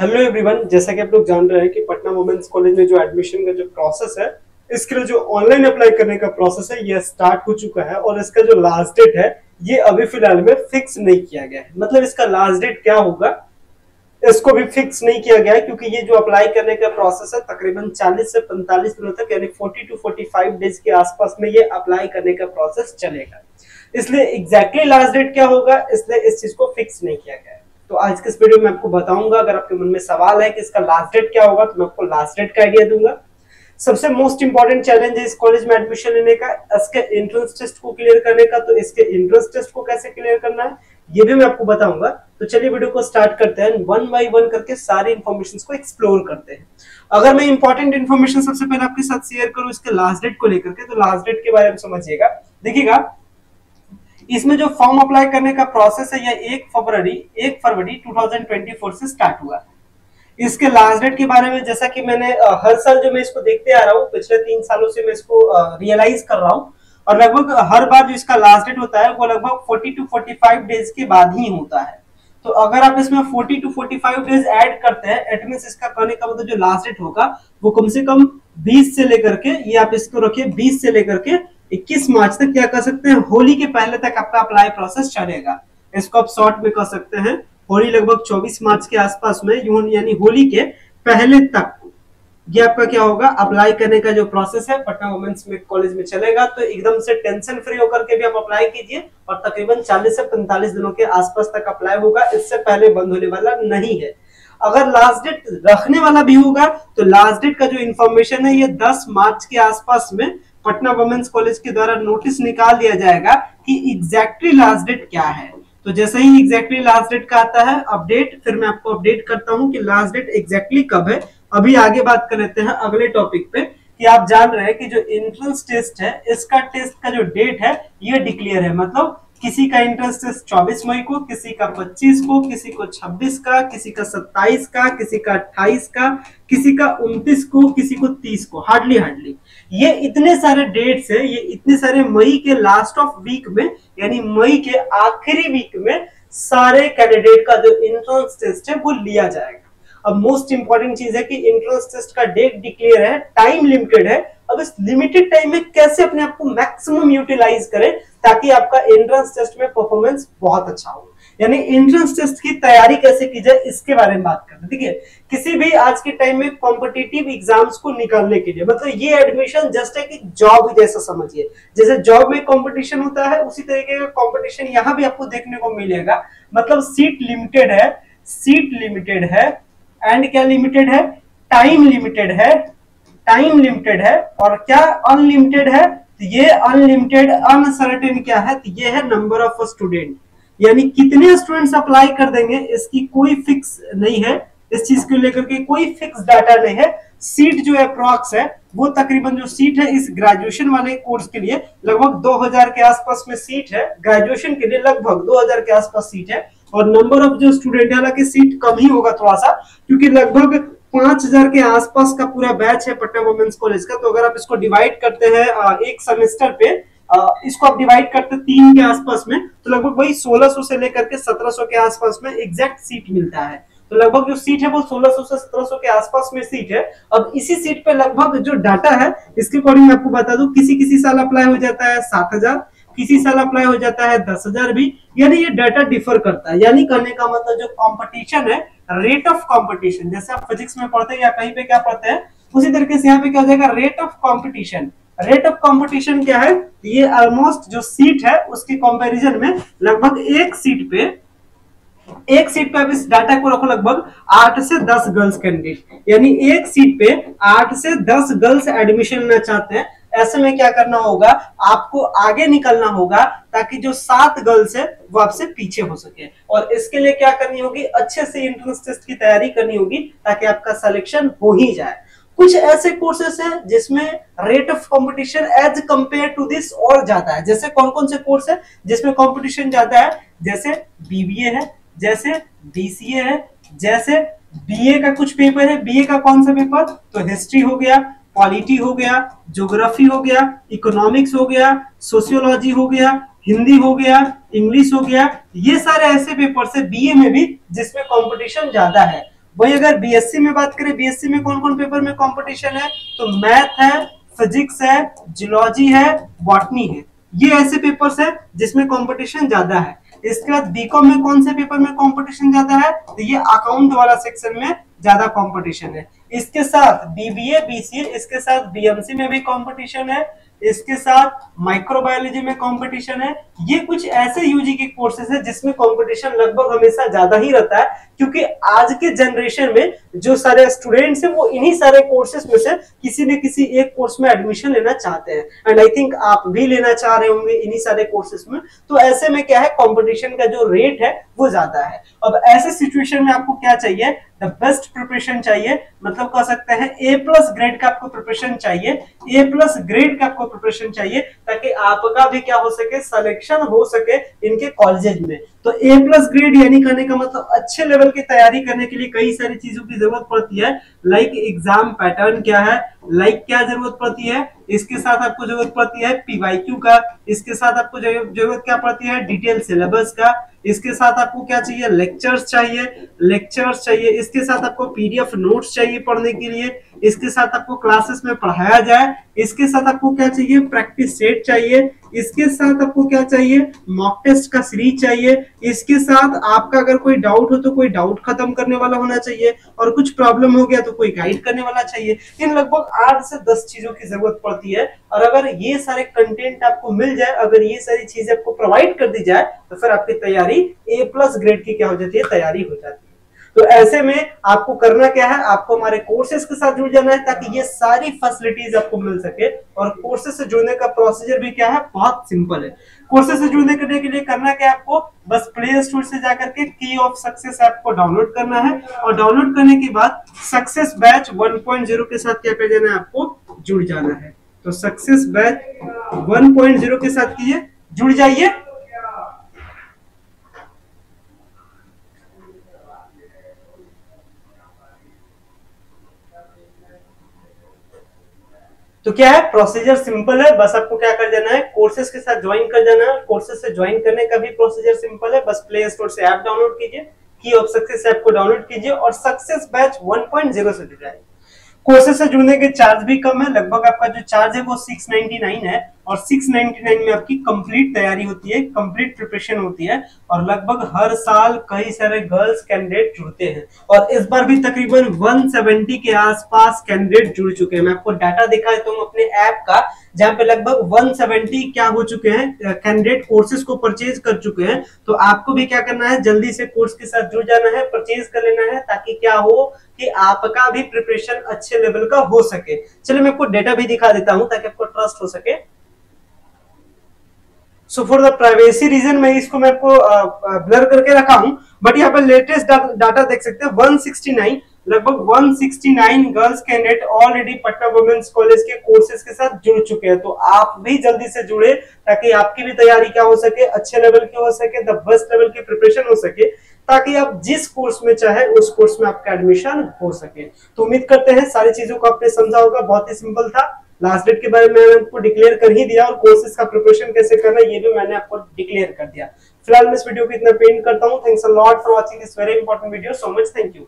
Hello everyone, जैसा कि आप लोग जान रहे हैं कि पटना वुमेन्स कॉलेज में जो एडमिशन का जो प्रोसेस है, इसके लिए जो ऑनलाइन अप्लाई करने का प्रोसेस है ये स्टार्ट हो चुका है। और इसका जो लास्ट डेट है ये अभी फिलहाल में फिक्स नहीं किया गया है। मतलब इसका लास्ट डेट क्या होगा इसको भी फिक्स नहीं किया गया है, क्योंकि ये जो अप्लाई करने का प्रोसेस है तकरीबन 40 से 45 दिनों तक यानी 40 टू 45 डेज के आसपास में ये अप्लाई करने का प्रोसेस चलेगा। इसलिए एग्जैक्टली लास्ट डेट क्या होगा इसलिए इस चीज को फिक्स नहीं किया गया है। तो आज के इस वीडियो में आपको बताऊंगा। अगर आपके मन में सवाल है कि इसका लास्ट डेट क्या होगा तो मैं आपको लास्ट डेट का आइडिया दूंगा। सबसे मोस्ट इंपॉर्टेंट चैलेंज है इस कॉलेज में एडमिशन लेने का, इसके एंट्रेंस टेस्ट को क्लियर करने का। तो इसके एंट्रेंस टेस्ट को कैसे क्लियर करना है ये भी मैं आपको बताऊंगा। तो चलिए वीडियो को स्टार्ट करते हैं, वन बाय वन करके सारी इंफॉर्मेशन को एक्सप्लोर करते हैं। अगर मैं इंपॉर्टेंट इंफॉर्मेशन सबसे पहले आपके साथ शेयर करूं इसके लास्ट डेट को लेकर के, तो लास्ट डेट के बारे में समझिएगा। देखिएगा, इसमें जो फॉर्म अप्लाई करने का प्रोसेस है यह 1 फरवरी 2024 से स्टार्ट हुआ। इसके लास्ट डेट के बारे में जैसा कि मैंने हर साल जो मैं इसको देखते आ रहा हूँ, पिछले 3 सालों से मैं इसको रियलाइज कर रहा हूँ, और लगभग हर बार जो इसका लास्ट डेट होता है वो लगभग 40 टू 45 डेज के बाद ही होता है। तो अगर आप इसमें 40 टू 45 डेज ऐड करते हैं, इट मींस इसका कहने का मतलब जो लास्ट डेट होगा वो कम से कम 20 से लेकर के, ये आप इसको रखिए 20 से लेकर के 21 मार्च तक क्या कर सकते हैं, होली के पहले तक आपका अप्लाई प्रोसेस चलेगा। इसको आप शॉर्ट में कर सकते हैं, होली लगभग 24 मार्च के आसपास में, यानी होली के पहले तक ये आपका क्या होगा, अप्लाई करने का जो प्रोसेस है पटना वुमेन्स कॉलेज में चलेगा। तो एकदम से टेंशन फ्री होकर के भी आप अप्लाई कीजिए, और तकरीबन 40 से 45 दिनों के आसपास तक अप्लाई होगा, इससे पहले बंद होने वाला नहीं है। अगर लास्ट डेट रखने वाला भी होगा तो लास्ट डेट का जो इंफॉर्मेशन है ये 10 मार्च के आसपास में पटना वुमेन्स कॉलेज के द्वारा नोटिस निकाल दिया जाएगा कि एग्जैक्टली लास्ट डेट क्या है। तो जैसे ही एग्जैक्टली लास्ट डेट का आता है अपडेट, फिर मैं आपको अपडेट करता हूं कि लास्ट डेट एग्जैक्टली कब है। अभी आगे बात कर लेते हैं अगले टॉपिक पे, कि आप जान रहे हैं कि जो एंट्रेंस टेस्ट है इसका टेस्ट का जो डेट है ये डिक्लेयर है। मतलब किसी का एंट्रेंस टेस्ट 24 मई को, किसी का 25 को, किसी को 26 का, किसी का 27 का, किसी का 28 का, किसी का 29 को, किसी को 30 को। हार्डली ये इतने सारे डेट्स है, ये इतने सारे मई के लास्ट ऑफ वीक में यानी मई के आखिरी वीक में सारे कैंडिडेट का जो एंट्रेंस टेस्ट है वो लिया जाएगा। अब मोस्ट इंपॉर्टेंट चीज है कि एंट्रेंस टेस्ट का डेट डिक्लेयर है, टाइम लिमिटेड है। अब इस लिमिटेड टाइम में कैसे अपने आप को मैक्सिमम यूटिलाइज करें ताकि आपका एंट्रेंस टेस्ट में परफॉर्मेंस बहुत अच्छा हो, यानी एंट्रेंस टेस्ट की तैयारी कैसे की जाए इसके बारे में बात करते हैं। देखिए, किसी भी आज के टाइम में कॉम्पिटिटिव एग्जाम्स को निकालने के लिए, मतलब ये एडमिशन जस्ट है कि जॉब जैसा समझिए। जैसे जॉब में कंपटीशन होता है उसी तरीके का कंपटीशन यहाँ भी आपको देखने को मिलेगा। मतलब सीट लिमिटेड है एंड क्या लिमिटेड है, टाइम लिमिटेड है और क्या अनलिमिटेड है। तो ये अनलिमिटेड अनसर्टेन क्या है, तो ये है नंबर ऑफ स्टूडेंट, यानी कितने स्टूडेंट्स अप्लाई कर देंगे इसकी कोई फिक्स नहीं है। इस चीज को लेकर के कोई फिक्स डाटा नहीं है। सीट जो अप्रॉक्स है वो तकरीबन जो सीट है इस ग्रेजुएशन वाले कोर्स के लिए लगभग 2000 के आसपास में सीट है। ग्रेजुएशन के लिए लगभग 2000 के आसपास सीट है, और नंबर ऑफ जो स्टूडेंट है, हालांकि सीट कम ही होगा थोड़ा सा, क्योंकि लगभग 5000 के आसपास का पूरा बैच है पटना वुमेन्स कॉलेज का। तो अगर आप इसको डिवाइड करते हैं एक सेमेस्टर पे, इसको आप डिवाइड करते 3 के आसपास में, तो लगभग वही 1600 से लेकर के 1700 के आसपास में एग्जैक्ट सीट मिलता है। तो लगभग जो सीट है वो 1600 से 1700 के आसपास में सीट है। अब इसी सीट पे लगभग जो डाटा है इसके अकॉर्डिंग मैं आपको बता दूं, किसी साल अप्लाई हो जाता है 7000, किसी साल अप्लाई हो जाता है 10,000 भी, यानी ये डाटा डिफर करता है। यानी कहने का मतलब जो कंपटीशन है, रेट ऑफ कंपटीशन, जैसे आप फिजिक्स में पढ़ते हैं या कहीं पे क्या पढ़ते हैं उसी तरीके से यहाँ पे क्या हो जाएगा, rate of competition. Rate of competition क्या है, ये ऑलमोस्ट जो सीट है उसके कंपैरिजन में लगभग एक सीट पे आप इस डाटा को रखो लगभग 8 से 10 गर्ल्स कैंडिडेट, यानी एक सीट पे 8 से 10 गर्ल्स एडमिशन लेना चाहते हैं। ऐसे में क्या करना होगा, आपको आगे निकलना होगा ताकि जो 7 गर्ल्स है वो आपसे पीछे हो सके। और इसके लिए क्या करनी होगी, अच्छे से एंट्रेंस टेस्ट की तैयारी करनी होगी ताकि आपका सिलेक्शन हो ही जाए। कुछ ऐसे कोर्सेस हैं जिसमें rate of competition as compare to this और ज्यादा है। जैसे कौन कौन से कोर्स है जिसमें कंपटीशन ज्यादा है, जैसे बीबीए है, जैसे बीसीए है, जैसे बीए का कुछ पेपर है। बीए का कौन सा पेपर, तो हिस्ट्री हो गया, पॉलिटी हो गया, ज्योग्राफी हो गया, इकोनॉमिक्स हो गया, सोशियोलॉजी हो गया, हिंदी हो गया, इंग्लिश हो गया। ये सारे ऐसे पेपर है बीए में भी जिसमें कंपटीशन ज्यादा है। वही अगर बीएससी में बात करें, बीएससी में कौन कौन पेपर में कंपटीशन है, तो मैथ है, फिजिक्स है, जियोलॉजी है, बॉटनी है, ये ऐसे पेपर्स है जिसमें कंपटीशन ज्यादा है। इसके बाद बीकॉम में कौन से पेपर में कंपटीशन ज्यादा है, तो ये अकाउंट वाला सेक्शन में ज्यादा कंपटीशन है। इसके साथ बीबीए, बीसीए, इसके साथ बीएमसी में भी कंपटीशन है, इसके साथ माइक्रोबायोलॉजी में कंपटीशन है। ये कुछ ऐसे यूजी के कोर्सेज है जिसमें कंपटीशन लगभग हमेशा ज्यादा ही रहता है, क्योंकि आज के जनरेशन में जो सारे स्टूडेंट्स हैं वो इन्हीं सारे कोर्सेज में से किसी न किसी एक कोर्स में एडमिशन लेना चाहते हैं, एंड आई थिंक आप भी लेना चाह रहे होंगे इन्हीं सारे कोर्सेज में। तो ऐसे में क्या है, कंपटीशन का जो रेट है वो ज्यादा है। अब ऐसे सिचुएशन में आपको क्या चाहिए, द बेस्ट प्रिपरेशन चाहिए, मतलब कह सकते हैं ए प्लस ग्रेड का आपको प्रिपरेशन चाहिए, ए प्लस ग्रेड का आपको प्रिपरेशन चाहिए, ताकि आपका भी क्या हो सके, सिलेक्शन हो सके इनके कॉलेजेस में। तो ए प्लस ग्रेड यानी कहने का मतलब अच्छे लेवल की तैयारी करने के लिए कई सारी चीजों की जरूरत पड़ती है, लाइक एग्जाम पैटर्न क्या है, लाइक क्या जरूरत पड़ती है, इसके साथ आपको जरूरत पड़ती है पीवाईक्यू का, इसके साथ आपको जरूरत क्या पड़ती है, डिटेल सिलेबस का, इसके साथ आपको क्या चाहिए, लेक्चर्स चाहिए, इसके साथ आपको पीडीएफ नोट्स चाहिए पढ़ने के लिए, इसके साथ आपको क्लासेस में पढ़ाया जाए, इसके साथ आपको क्या चाहिए, प्रैक्टिस सेट चाहिए, इसके साथ आपको क्या चाहिए, मॉक टेस्ट का सीरीज चाहिए, इसके साथ आपका अगर कोई डाउट हो तो कोई डाउट खत्म करने वाला होना चाहिए, और कुछ प्रॉब्लम हो गया तो कोई गाइड करने वाला चाहिए। इन लगभग 8 से 10 चीजों की जरूरत पड़ती है, और अगर ये सारे कंटेंट आपको मिल जाए, अगर ये सारी चीजें आपको प्रोवाइड कर दी जाए, तो फिर आपकी तैयारी ए प्लस ग्रेड की क्या हो जाती है, तैयारी हो जाती है। तो ऐसे में आपको करना क्या है, आपको हमारे कोर्सेज के साथ जुड़ जाना है, ताकि ये सारी फैसिलिटीज आपको मिल सके। और कोर्सेज से जुड़ने का प्रोसीजर भी क्या है, बहुत सिंपल है। कोर्सेज से जुड़ने के लिए करना क्या है, आपको बस प्ले स्टोर से जाकर के की ऑफ सक्सेस ऐप को डाउनलोड करना है, और डाउनलोड करने के बाद सक्सेस बैच 1.0 के साथ क्या कर देना है, आपको जुड़ जाना है। तो सक्सेस बैच 1.0 के साथ कीजिए, जुड़ जाइए। तो क्या है, प्रोसीजर सिंपल है, बस आपको क्या कर देना है, कोर्सेज के साथ ज्वाइन कर जाना है। कोर्सेज से ज्वाइन करने का भी प्रोसीजर सिंपल है, बस प्ले स्टोर से ऐप डाउनलोड कीजिए, की ऑफ सक्सेस ऐप को डाउनलोड कीजिए, और सक्सेस बैच 1.0 से जुड़ जाइए। कोर्सेज से जुड़ने के चार्ज भी कम है, लगभग आपका जो चार्ज है वो 699 है, और 699 में आपकी कंप्लीट तैयारी होती है, कंप्लीट प्रिपरेशन होती है, और लगभग हर साल कई सारे गर्ल्स कैंडिडेट जुड़ते हैं, और इस बार भी तकरीबन 170 के आसपास कैंडिडेट जुड़ चुके हैं। मैं आपको डाटा दिखा देता हूं अपने ऐप का, जहां पे लगभग 170 क्या हो चुके हैं, कैंडिडेट कोर्सेज को परचेज कर चुके हैं। तो आपको भी क्या करना है, जल्दी से कोर्स के साथ जुड़ जाना है, परचेज कर लेना है, ताकि क्या हो कि आपका भी प्रिपरेशन अच्छे लेवल का हो सके। चलिए मैं आपको डेटा भी दिखा देता हूं ताकि आपको ट्रस्ट हो सके। So for the privacy reason मैं इसको मैं आपको ब्लर करके रखा हूं, बट यहाँ पर लेटेस्ट डाटा देख सकते हैं, 169 लगभग 169 girls candidate already Patna women's college के कोर्सेज के साथ जुड़ चुके हैं। तो आप भी जल्दी से जुड़े, ताकि आपकी भी तैयारी क्या हो सके, अच्छे लेवल की हो सके, द बेस्ट लेवल की प्रिपरेशन हो सके, ताकि आप जिस कोर्स में चाहे उस कोर्स में आपका एडमिशन हो सके। तो उम्मीद करते हैं सारी चीजों को आपने समझा होगा, बहुत ही सिंपल था। लास्ट डेट के बारे में मैंने आपको डिक्लेयर कर ही दिया, और कोर्सेज का प्रिपरेशन कैसे करना है ये भी मैंने आपको डिक्लेयर कर दिया। फिलहाल मैं इस वीडियो को इतना पेंट करता हूं। Thanks a lot for watching this very important video, so much, thank you.